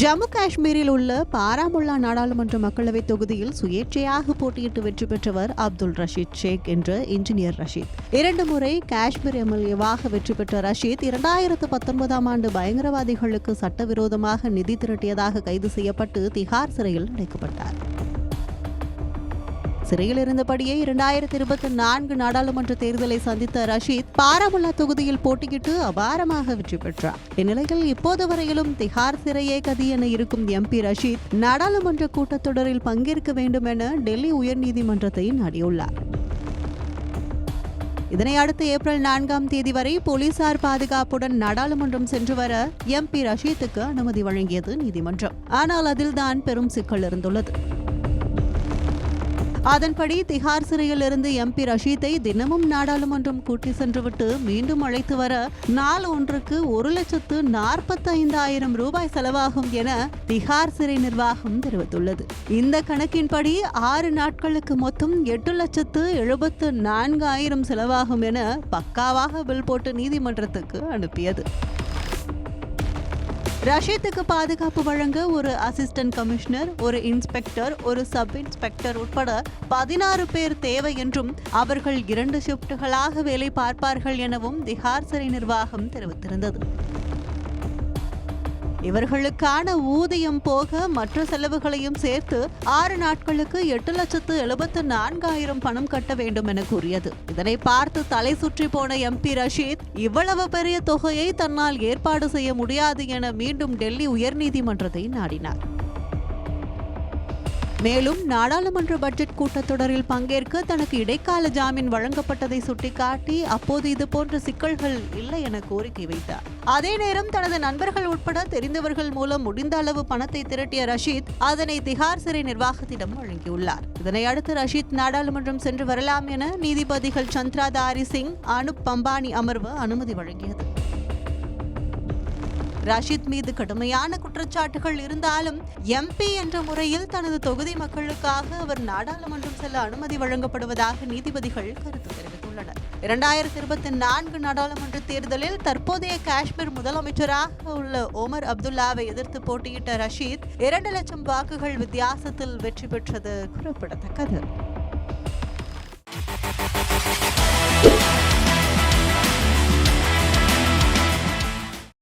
ஜம்மு காஷ்மீரில் உள்ள பாராமுல்லா நாடாளுமன்ற மக்களவைத் தொகுதியில் சுயேட்சையாக போட்டியிட்டு வெற்றி பெற்றவர் அப்துல் ரஷீத் ஷேக் என்ற இன்ஜினியர் ரஷீத். 2 முறை காஷ்மீர் எம்எல்ஏவாக வெற்றி பெற்ற ரஷீத் 2019ஆம் ஆண்டு பயங்கரவாதிகளுக்கு சட்டவிரோதமாக நிதி திரட்டியதாக கைது செய்யப்பட்டு திஹார் சிறையில் அடைக்கப்பட்டார். சிறையில் இருந்தபடியே 2024 நாடாளுமன்ற தேர்தலை சந்தித்த ரஷீத் பாராமுல்லா தொகுதியில் போட்டியிட்டு அபாரமாக வெற்றி பெற்றார். இந்நிலையில் இப்போது வரையிலும் திஹார் சிறையே கதி என இருக்கும் எம்பி ரஷீத் நாடாளுமன்ற கூட்டத்தொடரில் பங்கேற்க வேண்டும் என டெல்லி உயர்நீதிமன்றத்தை நாடியுள்ளார். இதனை அடுத்து ஏப்ரல் 4ஆம் தேதி வரை போலீசார் பாதுகாப்புடன் நாடாளுமன்றம் சென்று வர எம்பி ரஷீத்துக்கு அனுமதி வழங்கியது நீதிமன்றம். ஆனால் அதில்தான் பெரும் சிக்கல் இருந்துள்ளது. அதன்படி திஹார் சிறையில் இருந்து எம்பி ரஷீத்தை தினமும் நாடாளுமன்றம் கூட்டி சென்றுவிட்டு மீண்டும் அழைத்து வர நாள் ஒன்றுக்கு 1,45,000 ரூபாய் செலவாகும் என திஹார் சிறை நிர்வாகம் தெரிவித்துள்ளது. இந்த கணக்கின்படி 6 நாட்களுக்கு மொத்தம் 8,74,000 செலவாகும் என பக்காவாக பில் போட்டு நீதிமன்றத்துக்கு அனுப்பியது. ரஷீத்துக்கு பாதுகாப்பு வழங்க ஒரு அசிஸ்டன்ட் கமிஷனர், ஒரு இன்ஸ்பெக்டர், ஒரு சப் இன்ஸ்பெக்டர் உட்பட 16 பேர் தேவை என்றும் அவர்கள் 2 ஷிப்டுகளாக வேலை பார்ப்பார்கள் எனவும் திஹார் சிறை நிர்வாகம் தெரிவித்திருந்தது. இவர்களுக்கான ஊதியம் போக மற்ற செலவுகளையும் சேர்த்து 6 நாட்களுக்கு 8,74,000 பணம் கட்ட வேண்டும் என கூறியது. இதனை பார்த்து தலை சுற்றி போன எம்பி ரஷீத் இவ்வளவு பெரிய தொகையை தன்னால் ஏற்பாடு செய்ய முடியாது என மீண்டும் டெல்லி உயர்நீதிமன்றத்தை நாடினார். மேலும் நாடாளுமன்ற பட்ஜெட் கூட்டத்தொடரில் பங்கேற்க தனக்கு இடைக்கால ஜாமீன் வழங்கப்பட்டதை சுட்டிக்காட்டி அப்போது இதுபோன்ற சிக்கல்கள் இல்லை என கோரிக்கை வைத்தார். அதே நேரம் தனது நண்பர்கள் உட்பட தெரிந்தவர்கள் மூலம் முடிந்த அளவு பணத்தை திரட்டிய ரஷீத் அதனை திஹார் சிறை நிர்வாகத்திடம் வழங்கியுள்ளார். இதனை அடுத்து ரஷீத் நாடாளுமன்றம் சென்று வரலாம் என நீதிபதிகள் சந்திராதாரி சிங், அனுப் பம்பானி அமர்வு அனுமதி வழங்கியது. ரஷீத் மீது கடுமையான குற்றச்சாட்டுகள் இருந்தாலும் எம்பி என்ற முறையில் தனது தொகுதி மக்களுக்காக அவர் நாடாளுமன்றம் செல்ல அனுமதி வழங்கப்படுவதாக நீதிபதிகள் கருத்து தெரிவித்துள்ளனர். 2024 நாடாளுமன்ற தேர்தலில் தற்போதைய காஷ்மீர் முதலமைச்சராக உள்ள ஒமர் அப்துல்லாவை எதிர்த்து போட்டியிட்ட ரஷீத் 2 லட்சம் வாக்குகள் வித்தியாசத்தில் வெற்றி பெற்றது குறிப்பிடத்தக்கது.